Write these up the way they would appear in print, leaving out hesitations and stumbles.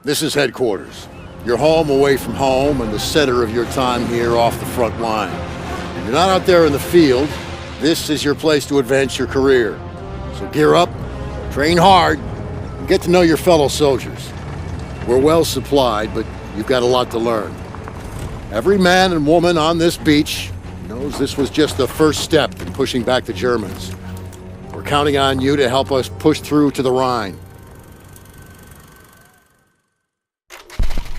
This is headquarters. Your home away from home and the center of your time here off the front line. If you're not out there in the field, this is your place to advance your career. So gear up, train hard, and get to know your fellow soldiers. We're well supplied, but you've got a lot to learn. Every man and woman on this beach knows this was just the first step in pushing back the Germans. We're counting on you to help us push through to the Rhine.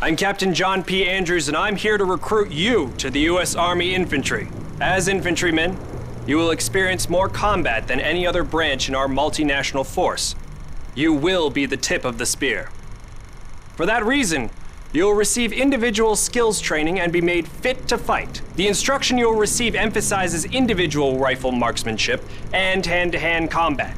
I'm Captain John P. Andrews, and I'm here to recruit you to the U.S. Army Infantry. As infantrymen, you will experience more combat than any other branch in our multinational force. You will be the tip of the spear. For that reason, you'll receive individual skills training and be made fit to fight. The instruction you'll receive emphasizes individual rifle marksmanship and hand-to-hand combat,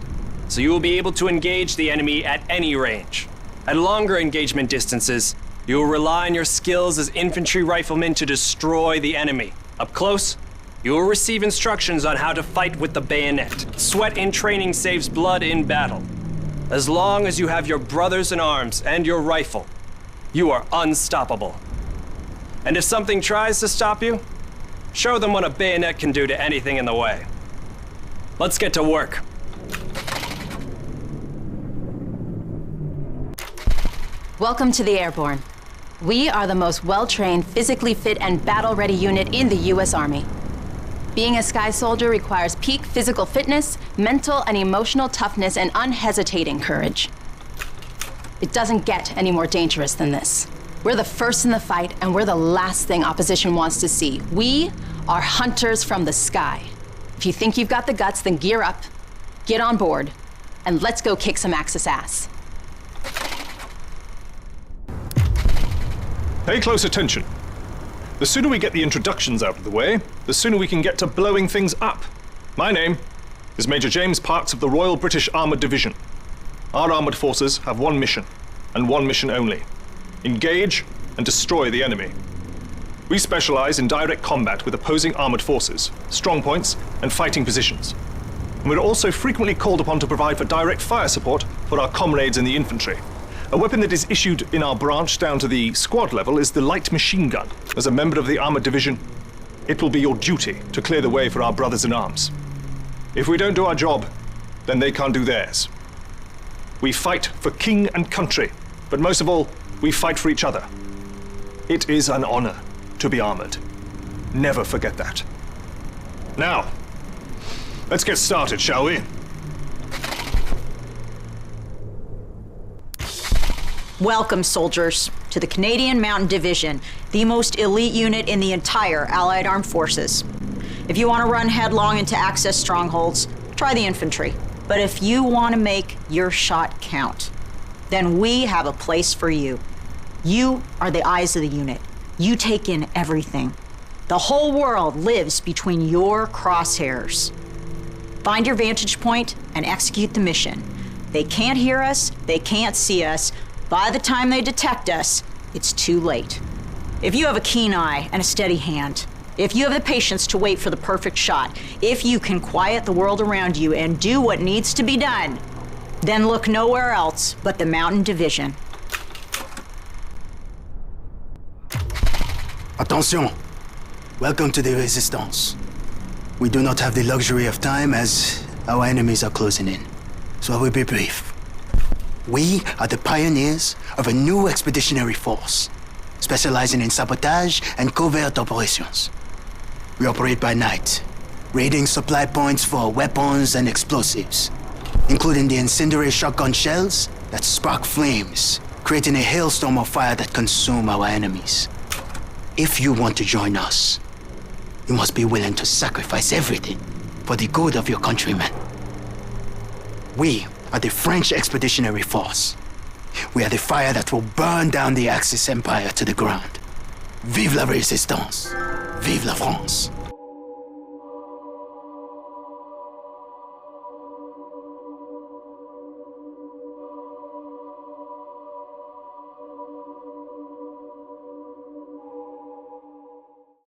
so you will be able to engage the enemy at any range. At longer engagement distances, you will rely on your skills as infantry riflemen to destroy the enemy. Up close, you will receive instructions on how to fight with the bayonet. Sweat in training saves blood in battle. As long as you have your brothers in arms and your rifle, you are unstoppable. And if something tries to stop you, show them what a bayonet can do to anything in the way. Let's get to work. Welcome to the Airborne. We are the most well-trained, physically fit, and battle-ready unit in the U.S. Army. Being a Sky Soldier requires peak physical fitness, mental and emotional toughness, and unhesitating courage. It doesn't get any more dangerous than this. We're the first in the fight, and we're the last thing opposition wants to see. We are hunters from the sky. If you think you've got the guts, then gear up, get on board, and let's go kick some Axis ass. Pay close attention. The sooner we get the introductions out of the way, the sooner we can get to blowing things up. My name is Major James Parks of the Royal British Armoured Division. Our armoured forces have one mission, and one mission only. Engage and destroy the enemy. We specialize in direct combat with opposing armoured forces, strong points, and fighting positions. And we're also frequently called upon to provide for direct fire support for our comrades in the infantry. A weapon that is issued in our branch down to the squad level is the light machine gun. As a member of the armoured division, it will be your duty to clear the way for our brothers in arms. If we don't do our job, then they can't do theirs. We fight for king and country, but most of all, we fight for each other. It is an honor to be armored. Never forget that. Now, let's get started, shall we? Welcome, soldiers, to the Canadian Mountain Division, the most elite unit in the entire Allied Armed Forces. If you want to run headlong into Axis strongholds, try the infantry. But if you want to make your shot count, then we have a place for you. You are the eyes of the unit. You take in everything. The whole world lives between your crosshairs. Find your vantage point and execute the mission. They can't hear us, they can't see us. By the time they detect us, it's too late. If you have a keen eye and a steady hand, if you have the patience to wait for the perfect shot, if you can quiet the world around you and do what needs to be done, then look nowhere else but the Mountain Division. Attention! Welcome to the Resistance. We do not have the luxury of time as our enemies are closing in, so I will be brief. We are the pioneers of a new expeditionary force, specializing in sabotage and covert operations. We operate by night, raiding supply points for weapons and explosives, including the incendiary shotgun shells that spark flames, creating a hailstorm of fire that consume our enemies. If you want to join us, you must be willing to sacrifice everything for the good of your countrymen. We are the French Expeditionary Force. We are the fire that will burn down the Axis Empire to the ground. Vive la Résistance! Vive la France!